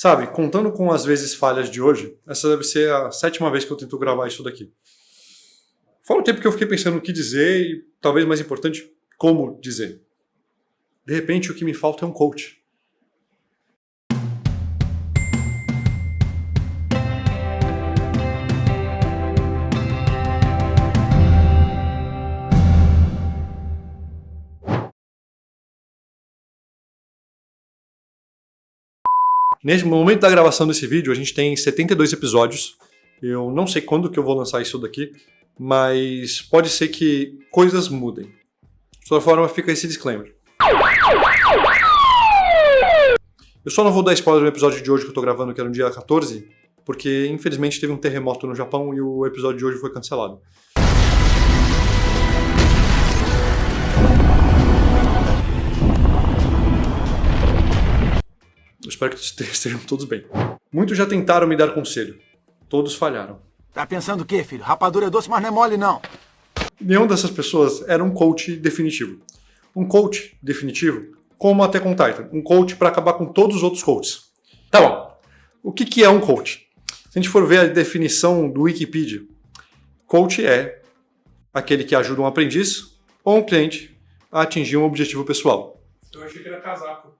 Sabe, contando com as vezes falhas de hoje, essa deve ser a 7ª vez que eu tento gravar isso daqui. Fora o tempo que eu fiquei pensando no que dizer e, talvez mais importante, como dizer. De repente, o que me falta é um coach. Nesse momento da gravação desse vídeo, a gente tem 72 episódios. Eu não sei quando que eu vou lançar isso daqui, mas pode ser que coisas mudem. De toda forma, fica esse disclaimer. Eu só não vou dar spoiler no episódio de hoje que eu tô gravando, que era no dia 14, porque infelizmente teve um terremoto no Japão e o episódio de hoje foi cancelado. Eu espero que estejam todos bem. Muitos já tentaram me dar conselho. Todos falharam. Tá pensando o quê, filho? Rapadura é doce, mas não é mole, não. Nenhuma dessas pessoas era um coach definitivo. Um coach definitivo, como a Attack on Titan. Um coach para acabar com todos os outros coaches. Tá bom. O que é um coach? Se a gente for ver a definição do Wikipedia, coach é aquele que ajuda um aprendiz ou um cliente a atingir um objetivo pessoal. Eu achei que era casaco.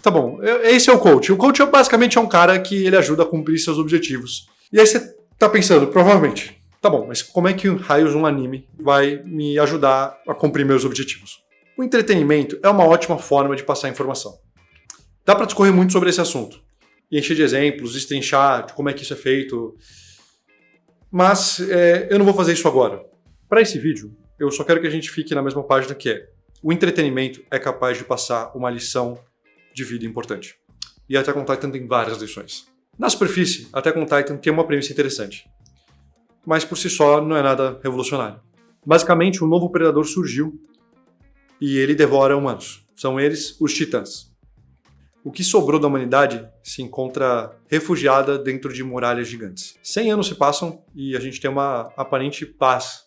Tá bom, esse é o coach. O coach basicamente é um cara que ele ajuda a cumprir seus objetivos. E aí você tá pensando, provavelmente, tá bom, mas como é que raios um anime vai me ajudar a cumprir meus objetivos? O entretenimento é uma ótima forma de passar informação. Dá pra discorrer muito sobre esse assunto. E encher de exemplos, destrinchar de como é que isso é feito. Mas eu não vou fazer isso agora. Para esse vídeo, eu só quero que a gente fique na mesma página que é: o entretenimento é capaz de passar uma lição de vida importante. E Attack on Titan tem várias lições. Na superfície, Attack on Titan tem uma premissa interessante, mas por si só não é nada revolucionário. Basicamente, um novo predador surgiu e ele devora humanos. São eles os Titãs. O que sobrou da humanidade se encontra refugiada dentro de muralhas gigantes. 100 anos se passam e a gente tem uma aparente paz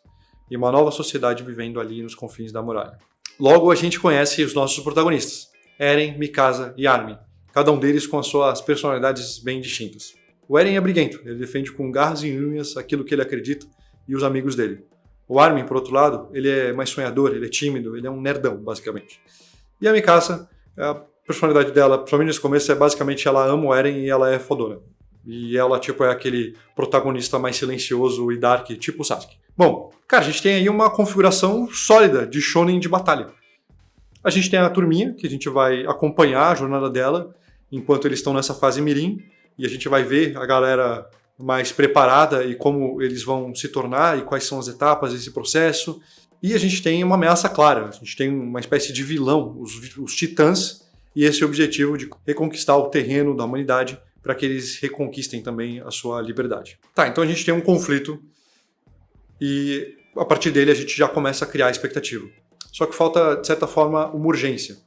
e uma nova sociedade vivendo ali nos confins da muralha. Logo, a gente conhece os nossos protagonistas: Eren, Mikasa e Armin, cada um deles com as suas personalidades bem distintas. O Eren é briguento, ele defende com garras e unhas aquilo que ele acredita e os amigos dele. O Armin, por outro lado, ele é mais sonhador, ele é tímido, ele é um nerdão, basicamente. E a Mikasa, a personalidade dela, principalmente nesse começo, é basicamente ela ama o Eren e ela é fodona. E ela, é aquele protagonista mais silencioso e dark, tipo o Sasuke. Bom, cara, a gente tem aí uma configuração sólida de shonen de batalha. A gente tem a turminha, que a gente vai acompanhar a jornada dela enquanto eles estão nessa fase mirim, e a gente vai ver a galera mais preparada e como eles vão se tornar e quais são as etapas desse processo. E a gente tem uma ameaça clara, a gente tem uma espécie de vilão, os Titãs, e esse objetivo de reconquistar o terreno da humanidade para que eles reconquistem também a sua liberdade. Tá, então a gente tem um conflito e a partir dele a gente já começa a criar a expectativa. Só que falta, de certa forma, uma urgência.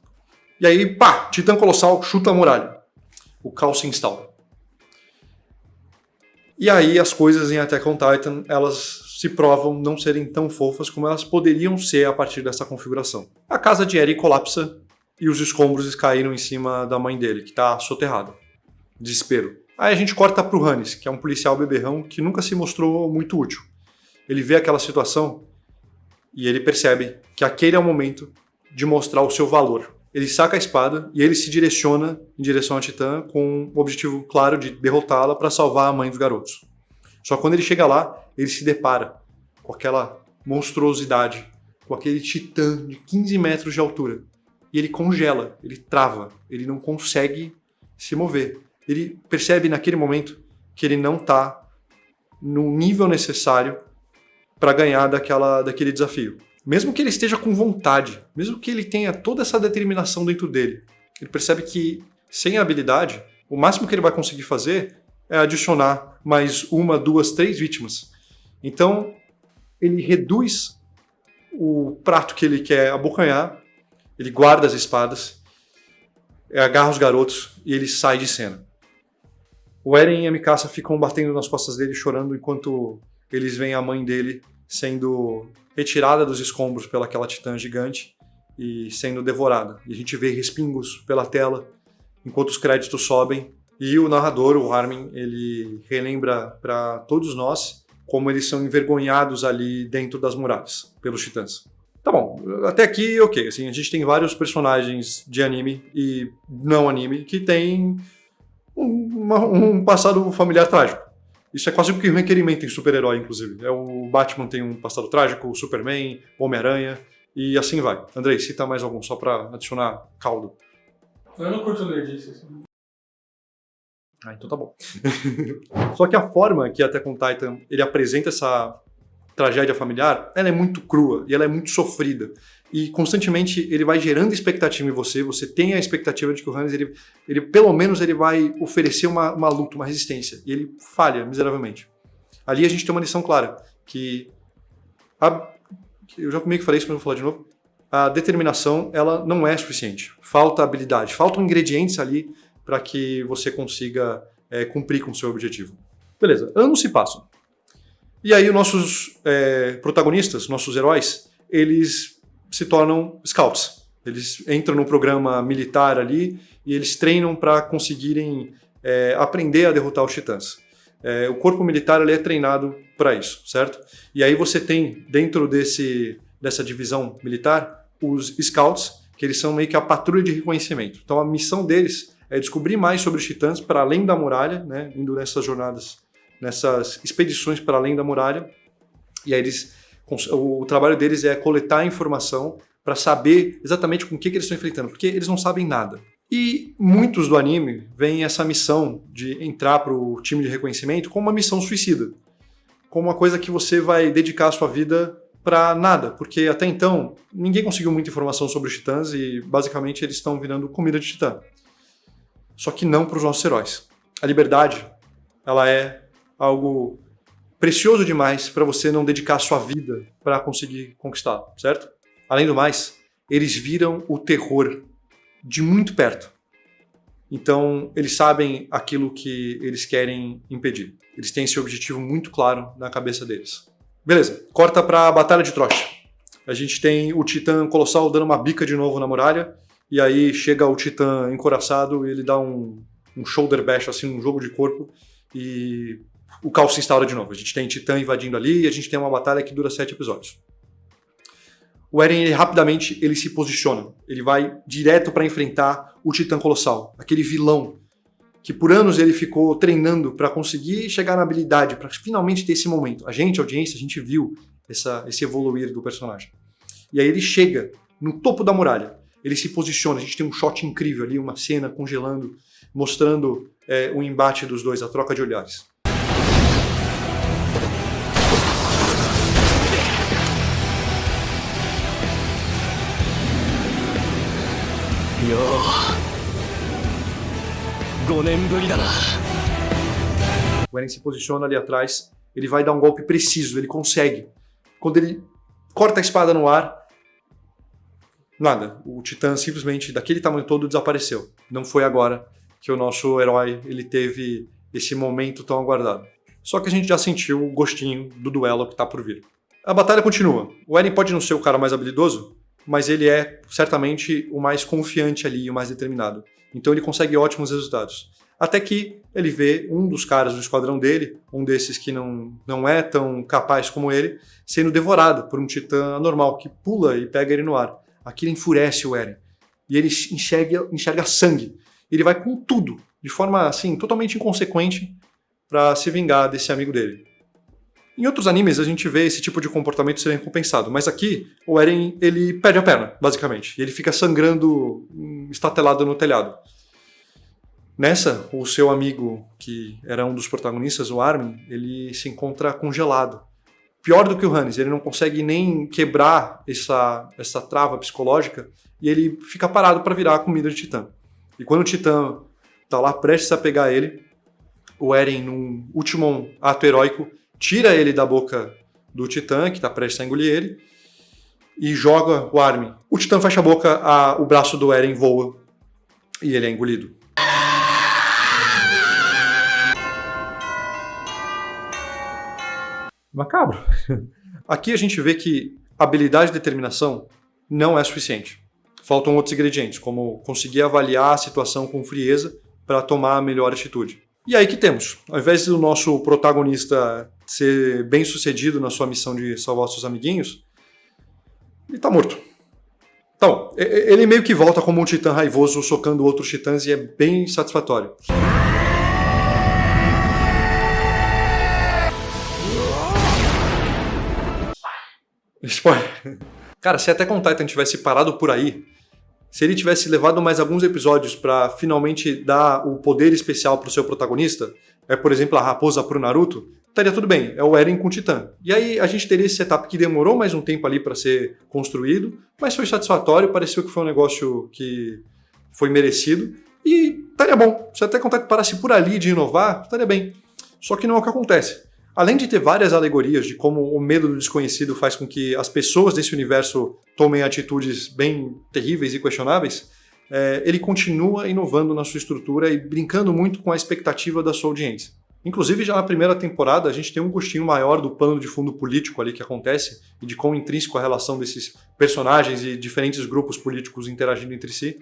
E aí, pá, Titã Colossal chuta a muralha. O caos se instaura. E aí as coisas em Attack on Titan, elas se provam não serem tão fofas como elas poderiam ser a partir dessa configuração. A casa de Eren colapsa e os escombros caíram em cima da mãe dele, que está soterrada. Desespero. Aí a gente corta pro Hannes, que é um policial beberrão que nunca se mostrou muito útil. Ele vê aquela situação e ele percebe que aquele é o momento de mostrar o seu valor. Ele saca a espada e ele se direciona em direção a Titã com o objetivo claro de derrotá-la para salvar a mãe dos garotos. Só que quando ele chega lá, ele se depara com aquela monstruosidade, com aquele Titã de 15 metros de altura. E ele congela, ele trava, ele não consegue se mover. Ele percebe naquele momento que ele não está no nível necessário para ganhar daquele desafio. Mesmo que ele esteja com vontade, mesmo que ele tenha toda essa determinação dentro dele, ele percebe que, sem a habilidade, o máximo que ele vai conseguir fazer é adicionar mais 1, 2, 3 vítimas. Então, ele reduz o prato que ele quer abocanhar, ele guarda as espadas, agarra os garotos e ele sai de cena. O Eren e a Mikasa ficam batendo nas costas dele, chorando, enquanto eles veem a mãe dele sendo retirada dos escombros pelaquela titã gigante e sendo devorada. E a gente vê respingos pela tela enquanto os créditos sobem. E o narrador, o Armin, ele relembra para todos nós como eles são envergonhados ali dentro das muralhas pelos titãs. Tá bom, até aqui ok, assim, a gente tem vários personagens de anime e não anime que tem um passado familiar trágico. Isso é quase um requerimento em super-herói, inclusive. O Batman tem um passado trágico, o Superman, o Homem-Aranha, e assim vai. Andrei, cita mais algum, só pra adicionar caldo. Eu não curto ler disso. Assim. Então tá bom. Só que a forma que Attack on Titan ele apresenta essa tragédia familiar, ela é muito crua e ela é muito sofrida. E constantemente ele vai gerando expectativa em você, você tem a expectativa de que o Hannes, ele pelo menos ele vai oferecer uma luta, uma resistência, e ele falha miseravelmente. Ali a gente tem uma lição clara, que eu já meio que falei isso, mas vou falar de novo, a determinação ela não é suficiente, falta habilidade, faltam ingredientes ali para que você consiga cumprir com o seu objetivo. Beleza, anos se passam. E aí os nossos protagonistas, nossos heróis, eles se tornam scouts. Eles entram no programa militar ali e eles treinam para conseguirem aprender a derrotar os titãs. O corpo militar ele é treinado para isso, certo? E aí você tem, dentro dessa divisão militar, os scouts, que eles são meio que a patrulha de reconhecimento. Então a missão deles é descobrir mais sobre os titãs para além da muralha, né? Indo nessas jornadas, nessas expedições para além da muralha. E aí o trabalho deles é coletar informação para saber exatamente com o que eles estão enfrentando, porque eles não sabem nada. E muitos do anime veem essa missão de entrar para o time de reconhecimento como uma missão suicida, como uma coisa que você vai dedicar a sua vida para nada, porque até então ninguém conseguiu muita informação sobre os titãs e basicamente eles estão virando comida de titã. Só que não para os nossos heróis. A liberdade, ela é algo precioso demais para você não dedicar a sua vida para conseguir conquistar, certo? Além do mais, eles viram o terror de muito perto. Então, eles sabem aquilo que eles querem impedir. Eles têm esse objetivo muito claro na cabeça deles. Beleza, corta para a Batalha de Troia. A gente tem o Titã Colossal dando uma bica de novo na muralha, e aí chega o Titã encouraçado e ele dá um shoulder bash, assim, um jogo de corpo, e o caos se instaura de novo. A gente tem Titã invadindo ali e a gente tem uma batalha que dura 7 episódios. O Eren, rapidamente, ele se posiciona. Ele vai direto para enfrentar o Titã Colossal, aquele vilão que por anos ele ficou treinando para conseguir chegar na habilidade, para finalmente ter esse momento. A audiência, a gente viu esse evoluir do personagem. E aí ele chega no topo da muralha. Ele se posiciona, a gente tem um shot incrível ali, uma cena congelando, mostrando o embate dos dois, a troca de olhares. O Eren se posiciona ali atrás, ele vai dar um golpe preciso, ele consegue. Quando ele corta a espada no ar, nada, o Titã simplesmente daquele tamanho todo desapareceu. Não foi agora que o nosso herói ele teve esse momento tão aguardado. Só que a gente já sentiu o gostinho do duelo que está por vir. A batalha continua. O Eren pode não ser o cara mais habilidoso, mas ele é certamente o mais confiante ali, o mais determinado. Então ele consegue ótimos resultados. Até que ele vê um dos caras do esquadrão dele, um desses que não é tão capaz como ele, sendo devorado por um titã anormal, que pula e pega ele no ar. Aquilo enfurece o Eren. E ele enxerga sangue. Ele vai com tudo, de forma assim, totalmente inconsequente, para se vingar desse amigo dele. Em outros animes a gente vê esse tipo de comportamento ser recompensado, mas aqui o Eren ele perde a perna, basicamente. E ele fica sangrando, estatelado no telhado. Nessa, o seu amigo, que era um dos protagonistas, o Armin, ele se encontra congelado. Pior do que o Hannes, ele não consegue nem quebrar essa trava psicológica e ele fica parado para virar a comida de titã. E quando o titã está lá prestes a pegar ele, o Eren, num último ato heróico, tira ele da boca do titã, que está prestes a engolir ele, e joga o Armin. O titã fecha a boca, o braço do Eren voa e ele é engolido. Macabro. Aqui a gente vê que habilidade e determinação não é suficiente. faltam outros ingredientes, como conseguir avaliar a situação com frieza para tomar a melhor atitude. E aí que temos, ao invés do nosso protagonista ser bem sucedido na sua missão de salvar seus amiguinhos, ele tá morto. Então, ele meio que volta como um titã raivoso socando outros titãs e é bem satisfatório. Spoiler. Cara, se Attack on Titan tivesse parado por aí, se ele tivesse levado mais alguns episódios pra finalmente dar o poder especial pro seu protagonista, por exemplo, a raposa pro Naruto, estaria tudo bem, é o Eren com o Titã. E aí a gente teria esse setup que demorou mais um tempo ali pra ser construído, mas foi satisfatório, pareceu que foi um negócio que foi merecido, e estaria bom. Se Attack on Titan parasse por ali de inovar, estaria bem. Só que não é o que acontece. Além de ter várias alegorias de como o medo do desconhecido faz com que as pessoas desse universo tomem atitudes bem terríveis e questionáveis, ele continua inovando na sua estrutura e brincando muito com a expectativa da sua audiência. Inclusive, já na primeira temporada, a gente tem um gostinho maior do pano de fundo político ali que acontece e de quão intrínseco a relação desses personagens e diferentes grupos políticos interagindo entre si,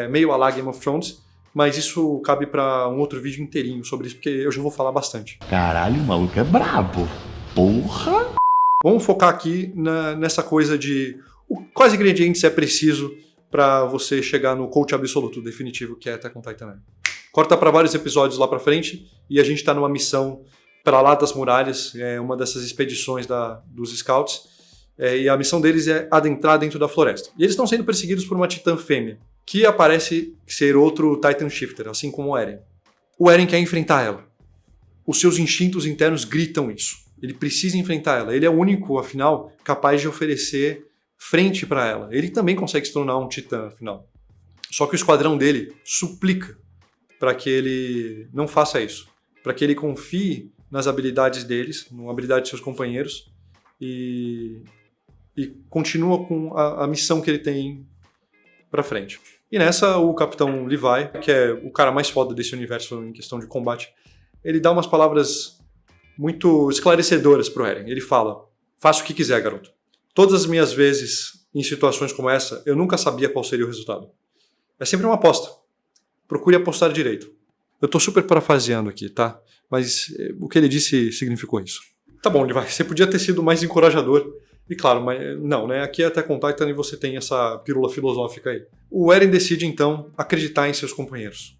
meio à la Game of Thrones. Mas isso cabe pra um outro vídeo inteirinho sobre isso, porque eu já vou falar bastante. Caralho, o maluco é brabo. Porra! Vamos focar aqui nessa coisa de quais ingredientes é preciso pra você chegar no coach absoluto, definitivo, que é Attack on Titan. Corta pra vários episódios lá pra frente e a gente tá numa missão pra lá das muralhas, uma dessas expedições dos Scouts, e a missão deles é adentrar dentro da floresta. E eles estão sendo perseguidos por uma titã fêmea, que aparece ser outro Titan Shifter, assim como o Eren. O Eren quer enfrentar ela. Os seus instintos internos gritam isso. Ele precisa enfrentar ela. Ele é o único, afinal, capaz de oferecer frente para ela. Ele também consegue se tornar um titã, afinal. Só que o esquadrão dele suplica para que ele não faça isso. Para que ele confie nas habilidades deles, na habilidade de seus companheiros, e continua com a missão que ele tem pra frente. E nessa, o Capitão Levi, que é o cara mais foda desse universo em questão de combate, ele dá umas palavras muito esclarecedoras pro Eren. Ele fala: faça o que quiser, garoto. Todas as minhas vezes em situações como essa, eu nunca sabia qual seria o resultado. É sempre uma aposta. Procure apostar direito. Eu tô super parafraseando aqui, tá? Mas o que ele disse significou isso. Tá bom, Levi, você podia ter sido mais encorajador. E claro, mas não, né? Aqui é Attack on Titan e você tem essa pílula filosófica aí. O Eren decide, então, acreditar em seus companheiros.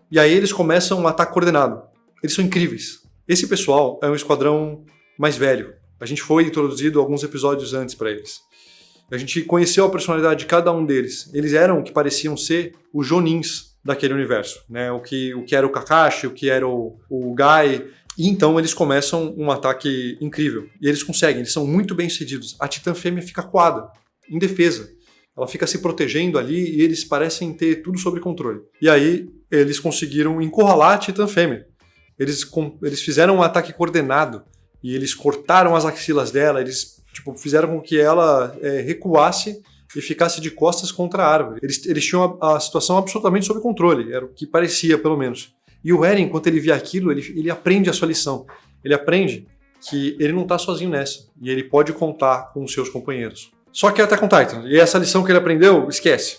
E aí eles começam um ataque coordenado. Eles são incríveis. Esse pessoal é um esquadrão mais velho. A gente foi introduzido alguns episódios antes para eles. A gente conheceu a personalidade de cada um deles. Eles eram o que pareciam ser os Jonins daquele universo, né? O que era o Kakashi, o que era o Guy. E então eles começam um ataque incrível. E eles conseguem, eles são muito bem sucedidos. A Titã Fêmea fica coada, indefesa. Ela fica se protegendo ali e eles parecem ter tudo sob controle. E aí eles conseguiram encurralar a Titã Fêmea. Eles fizeram um ataque coordenado e eles cortaram as axilas dela, eles fizeram com que ela recuasse e ficasse de costas contra a árvore. Eles tinham a situação absolutamente sob controle, era o que parecia, pelo menos. E o Eren, enquanto ele vê aquilo, ele aprende a sua lição. Ele aprende que ele não está sozinho nessa. E ele pode contar com os seus companheiros. Só que Attack on Titan. E essa lição que ele aprendeu, esquece.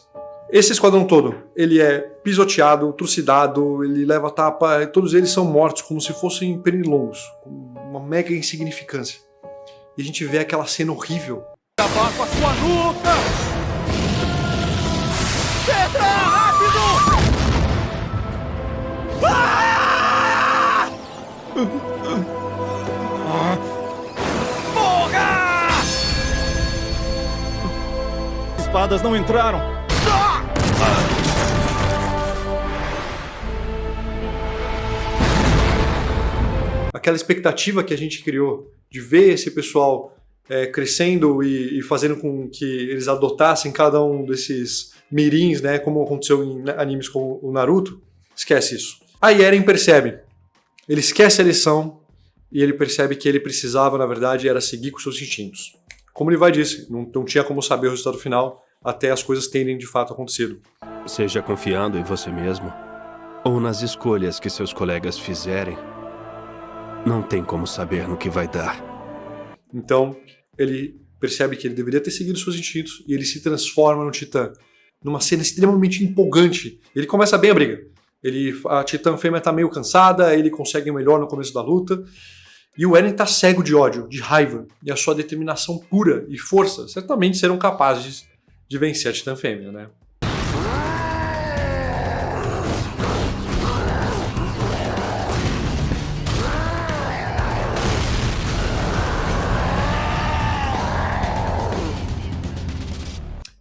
Esse esquadrão todo, ele é pisoteado, trucidado, ele leva tapa, todos eles são mortos como se fossem pernilongos. Com uma mega insignificância. E a gente vê aquela cena horrível. Acabar com a sua nuca! Pedra, rápido! Morra! Espadas não entraram. Aquela expectativa que a gente criou de ver esse pessoal crescendo e fazendo com que eles adotassem cada um desses mirins, né, como aconteceu em animes como o Naruto, esquece isso. Aí Eren percebe, ele esquece a lição e ele percebe que ele precisava, na verdade, era seguir com seus instintos. Como ele vai disse, não tinha como saber o resultado final até as coisas terem de fato acontecido. Seja confiando em você mesmo ou nas escolhas que seus colegas fizerem, não tem como saber no que vai dar. Então, ele percebe que ele deveria ter seguido seus instintos e ele se transforma no Titã. numa cena extremamente empolgante. Ele começa bem a briga. A Titã Fêmea tá meio cansada, ele consegue o melhor no começo da luta. E o Eren tá cego de ódio, de raiva. E a sua determinação pura e força certamente serão capazes de vencer a Titã Fêmea, né?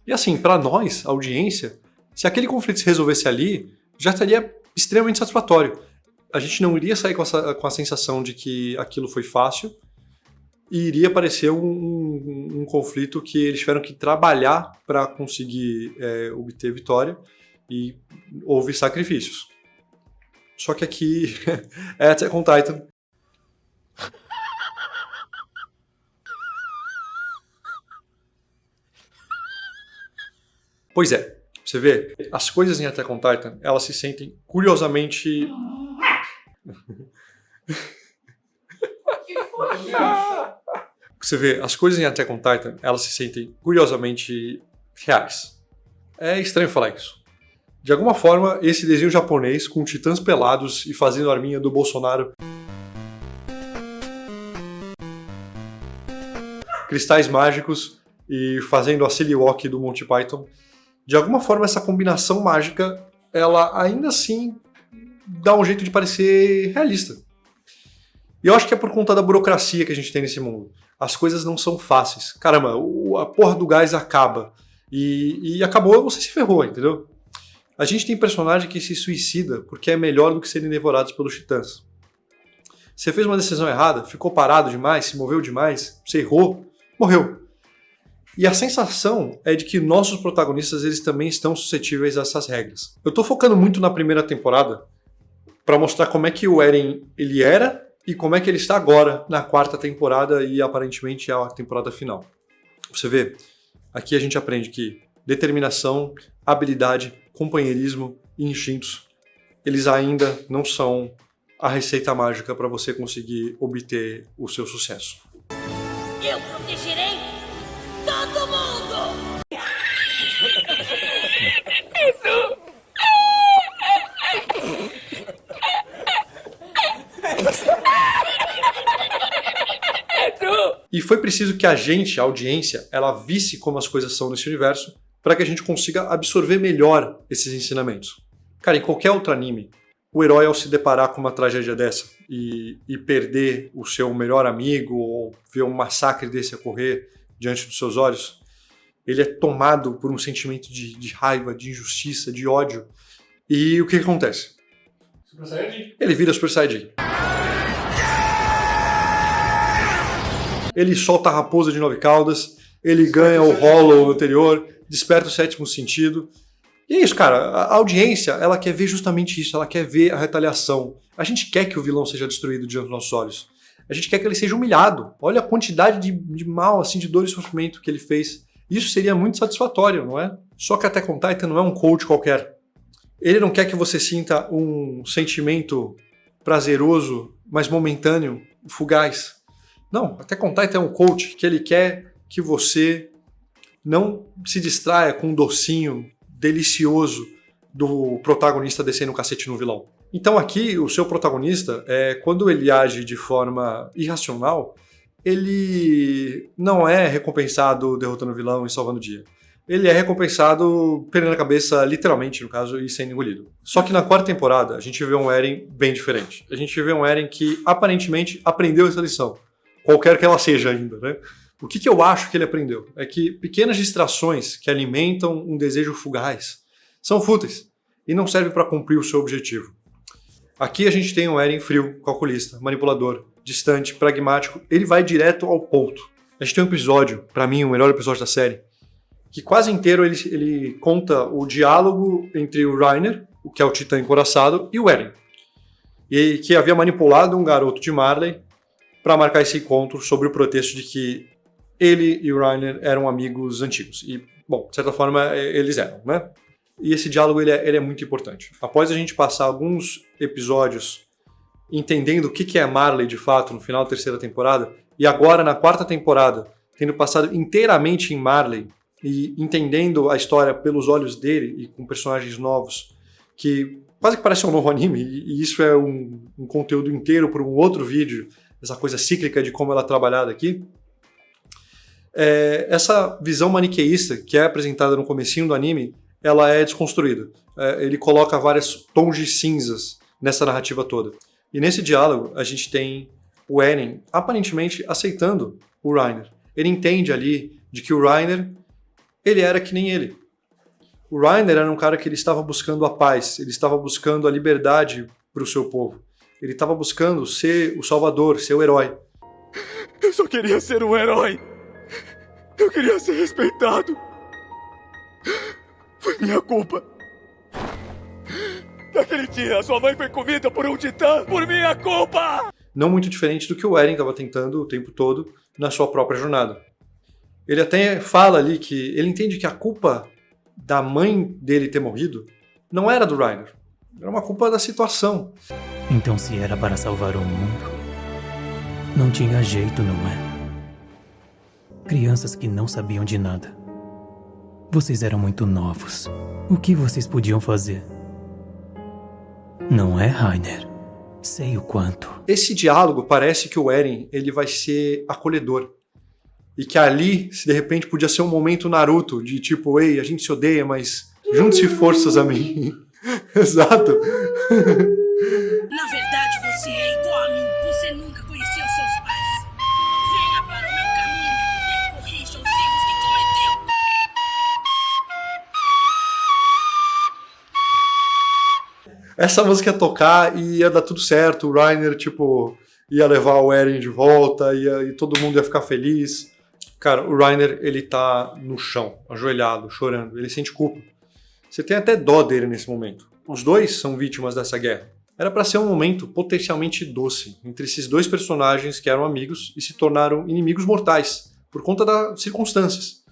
E assim, para nós, a audiência, se aquele conflito se resolvesse ali, já estaria extremamente satisfatório. A gente não iria sair com a sensação de que aquilo foi fácil e iria parecer um conflito que eles tiveram que trabalhar para conseguir obter vitória e houve sacrifícios. Só que aqui é Attack on Titan. Pois é, você vê, as coisas em Attack on Titan, elas se sentem curiosamente... Você vê, as coisas em Attack on Titan, elas se sentem curiosamente reais. É estranho falar isso. De alguma forma, esse desenho japonês, com titãs pelados e fazendo a arminha do Bolsonaro, cristais mágicos e fazendo a Silly Walk do Monty Python, de alguma forma essa combinação mágica, ela ainda assim dá um jeito de parecer realista. E eu acho que é por conta da burocracia que a gente tem nesse mundo. As coisas não são fáceis. Caramba, a porra do gás acaba. E acabou, você se ferrou, entendeu? A gente tem personagem que se suicida porque é melhor do que serem devorados pelos titãs. Você fez uma decisão errada, ficou parado demais, se moveu demais, você errou, morreu. E a sensação é de que nossos protagonistas eles também estão suscetíveis a essas regras. Eu tô focando muito na primeira temporada para mostrar como é que o Eren ele era e como é que ele está agora na quarta temporada e aparentemente a temporada final. Você vê, aqui a gente aprende que determinação, habilidade, companheirismo e instintos, eles ainda não são a receita mágica para você conseguir obter o seu sucesso. Eu protegerei todo mundo! E foi preciso que a gente, a audiência, ela visse como as coisas são nesse universo para que a gente consiga absorver melhor esses ensinamentos. Cara, em qualquer outro anime, o herói ao se deparar com uma tragédia dessa e perder o seu melhor amigo ou ver um massacre desse ocorrer diante dos seus olhos, ele é tomado por um sentimento de raiva, de injustiça, de ódio. E o que acontece? Super Saiyajin. Ele vira Super Saiyajin. Ele solta a raposa de 9 caudas, ele ganha o Hollow anterior, desperta o sétimo sentido. E é isso, cara. A audiência, ela quer ver justamente isso, ela quer ver a retaliação. A gente quer que o vilão seja destruído diante dos nossos olhos. A gente quer que ele seja humilhado. Olha a quantidade de mal, assim, de dor e sofrimento que ele fez. Isso seria muito satisfatório, não é? Só que Attack on Titan não é um coach qualquer. Ele não quer que você sinta um sentimento prazeroso, mas momentâneo, fugaz. Não, Attack on Titan é um coach que ele quer que você não se distraia com um docinho delicioso do protagonista descendo o cacete no vilão. Então aqui, o seu protagonista, quando ele age de forma irracional, ele não é recompensado derrotando o vilão e salvando o dia. Ele é recompensado perdendo a cabeça, literalmente, no caso, e sendo engolido. Só que na quarta temporada, a gente vê um Eren bem diferente. A gente vê um Eren que, aparentemente, aprendeu essa lição. Qualquer que ela seja ainda, né? O que eu acho que ele aprendeu? É que pequenas distrações que alimentam um desejo fugaz são fúteis e não servem para cumprir o seu objetivo. Aqui a gente tem um Eren frio, calculista, manipulador, distante, pragmático. Ele vai direto ao ponto. A gente tem um episódio, para mim, o melhor episódio da série, que quase inteiro ele conta o diálogo entre o Reiner, o que é o Titã encoraçado, e o Eren. E que havia manipulado um garoto de Marley para marcar esse encontro sobre o pretexto de que ele e o Reiner eram amigos antigos. E, bom, de certa forma, eles eram, né? E esse diálogo ele é muito importante. Após a gente passar alguns episódios entendendo o que é Marley de fato no final da terceira temporada, e agora na quarta temporada, tendo passado inteiramente em Marley, e entendendo a história pelos olhos dele e com personagens novos, que quase que parece um novo anime, e isso é um conteúdo inteiro para um outro vídeo, essa coisa cíclica de como ela é trabalhada aqui. Essa visão maniqueísta que é apresentada no comecinho do anime, ela é desconstruída. Ele coloca vários tons de cinzas nessa narrativa toda. E nesse diálogo, a gente tem o Eren aparentemente aceitando o Reiner. Ele entende ali de que o Reiner, ele era que nem ele. O Reiner era um cara que ele estava buscando a paz, ele estava buscando a liberdade para o seu povo. Ele estava buscando ser o salvador, ser o herói. Eu só queria ser um herói. Eu queria ser respeitado. Foi minha culpa. Naquele dia, sua mãe foi comida por um titã por minha culpa! Não muito diferente do que o Eren estava tentando o tempo todo na sua própria jornada. Ele até fala ali que ele entende que a culpa da mãe dele ter morrido não era do Reiner. Era uma culpa da situação. Então se era para salvar o mundo, não tinha jeito, não é? Crianças que não sabiam de nada. Vocês eram muito novos. O que vocês podiam fazer? Não é, Reiner? Sei o quanto. Esse diálogo parece que o Eren ele vai ser acolhedor. E que ali, se de repente podia ser um momento Naruto, de tipo, ei, a gente se odeia, mas junte-se forças a mim. Exato. Na verdade, você é igual a mim. Você nunca conheceu seus pais. Venha para o meu caminho e corrija os erros que cometeu. Essa música ia tocar e ia dar tudo certo. O Reiner, tipo, ia levar o Eren de volta e todo mundo ia ficar feliz. Cara, o Reiner, ele tá no chão, ajoelhado, chorando. Ele sente culpa. Você tem até dó dele nesse momento. Os dois são vítimas dessa guerra. Era pra ser um momento potencialmente doce entre esses dois personagens que eram amigos e se tornaram inimigos mortais por conta das circunstâncias.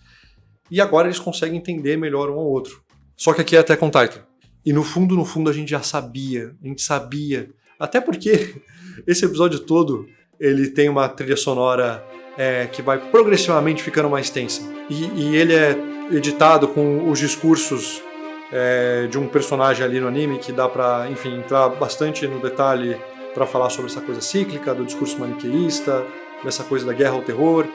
E agora eles conseguem entender melhor um ao outro. Só que aqui é Attack on Titan. E no fundo a gente já sabia. A gente sabia. Até porque esse episódio todo, ele tem uma trilha sonora que vai progressivamente ficando mais tensa. E ele é editado com os discursos de um personagem ali no anime que dá pra, enfim, entrar bastante no detalhe pra falar sobre essa coisa cíclica, do discurso maniqueísta, dessa coisa da guerra ao terror,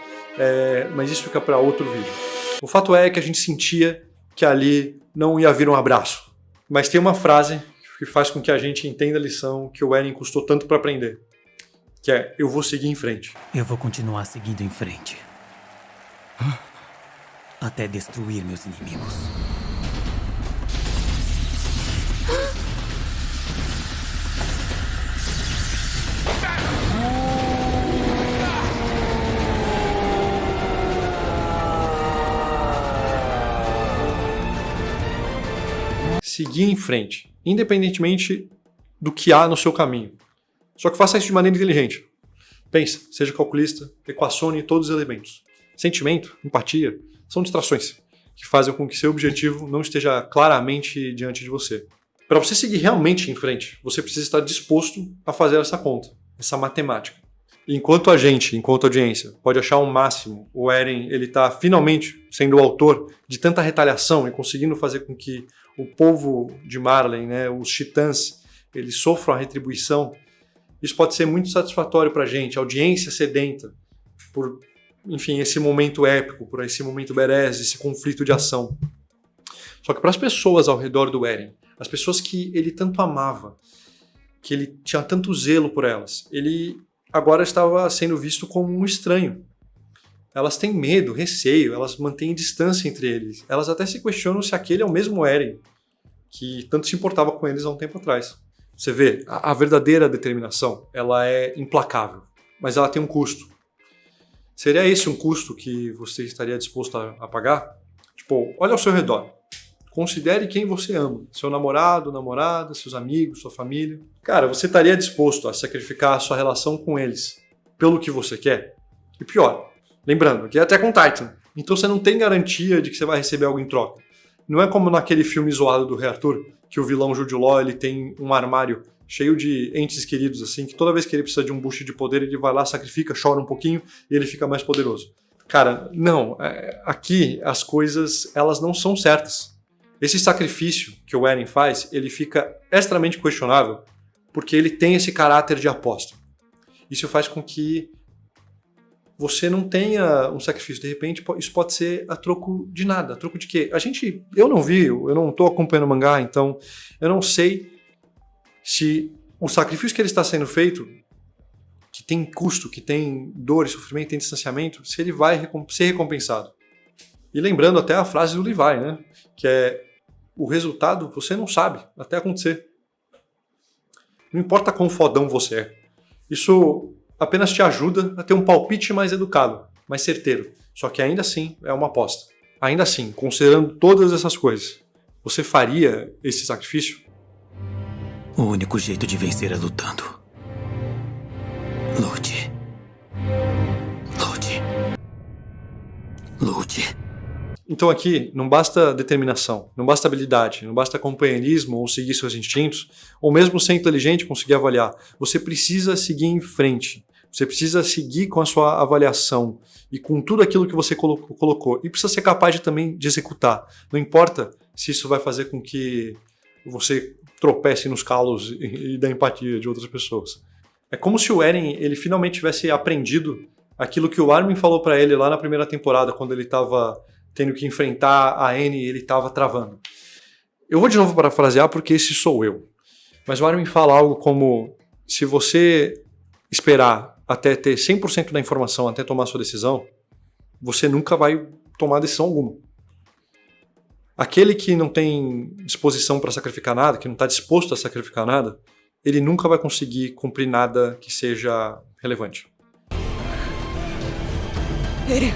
mas isso fica pra outro vídeo. O fato é que a gente sentia que ali não ia vir um abraço. Mas tem uma frase que faz com que a gente entenda a lição que o Eren custou tanto pra aprender, que é, eu vou seguir em frente. Eu vou continuar seguindo em frente. Até destruir meus inimigos. Seguir em frente, independentemente do que há no seu caminho. Só que faça isso de maneira inteligente. Pense, seja calculista, equacione todos os elementos. Sentimento, empatia, são distrações que fazem com que seu objetivo não esteja claramente diante de você. Para você seguir realmente em frente, você precisa estar disposto a fazer essa conta, essa matemática. E enquanto a gente, enquanto audiência, pode achar o máximo, o Eren ele está finalmente sendo o autor de tanta retaliação e conseguindo fazer com que o povo de Marley, né, os titãs, eles sofram a retribuição. Isso pode ser muito satisfatório para a gente, a audiência sedenta por, enfim, esse momento épico, por esse momento badass, esse conflito de ação. Só que para as pessoas ao redor do Eren, as pessoas que ele tanto amava, que ele tinha tanto zelo por elas, ele agora estava sendo visto como um estranho. Elas têm medo, receio, elas mantêm distância entre eles. Elas até se questionam se aquele é o mesmo Eren que tanto se importava com eles há um tempo atrás. Você vê, a verdadeira determinação, ela é implacável, mas ela tem um custo. Seria esse um custo que você estaria disposto a pagar? Tipo, olha ao seu redor. Considere quem você ama. Seu namorado, namorada, seus amigos, sua família. Cara, você estaria disposto a sacrificar a sua relação com eles pelo que você quer? E pior, lembrando, que é Attack on Titan. Então você não tem garantia de que você vai receber algo em troca. Não é como naquele filme zoado do Rei Arthur, que o vilão Jude Law ele tem um armário cheio de entes queridos, assim, que toda vez que ele precisa de um boost de poder, ele vai lá, sacrifica, chora um pouquinho e ele fica mais poderoso. Cara, não. Aqui as coisas, elas não são certas. Esse sacrifício que o Eren faz, ele fica extremamente questionável porque ele tem esse caráter de aposta. Isso faz com que você não tenha um sacrifício. De repente, isso pode ser a troco de nada. A troco de quê? Eu não vi, eu não estou acompanhando o mangá, então eu não sei se o sacrifício que ele está sendo feito, que tem custo, que tem dor e sofrimento, tem distanciamento, se ele vai ser recompensado. E lembrando até a frase do Levi, né? Que é: o resultado você não sabe até acontecer. Não importa quão fodão você é. Isso apenas te ajuda a ter um palpite mais educado, mais certeiro. Só que ainda assim é uma aposta. Ainda assim, considerando todas essas coisas, você faria esse sacrifício? O único jeito de vencer é lutando. Lute. Lute. Lute. Então aqui não basta determinação, não basta habilidade, não basta companheirismo ou seguir seus instintos, ou mesmo ser inteligente conseguir avaliar. Você precisa seguir em frente. Você precisa seguir com a sua avaliação e com tudo aquilo que você colocou. E precisa ser capaz também de executar. Não importa se isso vai fazer com que você tropece nos calos e da empatia de outras pessoas. É como se o Eren ele finalmente tivesse aprendido aquilo que o Armin falou pra ele lá na primeira temporada, quando ele estava tendo que enfrentar a Annie e ele estava travando. Eu vou de novo parafrasear porque esse sou eu. Mas o Armin fala algo como: se você esperar até ter 100% da informação até tomar sua decisão, você nunca vai tomar decisão alguma. Aquele que não tem disposição para sacrificar nada, que não está disposto a sacrificar nada, ele nunca vai conseguir cumprir nada que seja relevante. エレン、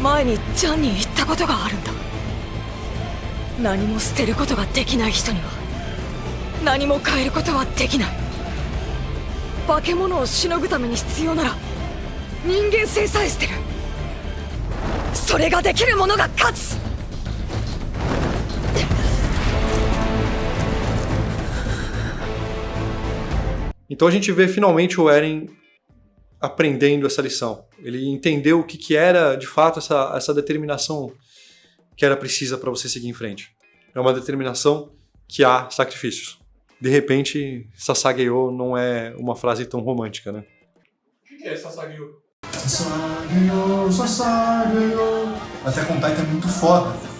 前にジャンに言ったことがあるんだ。何も捨てることができない人には何も変えることはできない。化け物をしのぐために必要なら人間性さえ捨てる。それができる者が勝つ。 Então a gente vê finalmente o Eren aprendendo essa lição. Ele entendeu o que era de fato essa determinação que era precisa para você seguir em frente. É uma determinação que há sacrifícios. De repente, Sasageyo não é uma frase tão romântica, né? O que é Sasageyo? Sasageyo, Sasageyo. Até contar que é muito foda.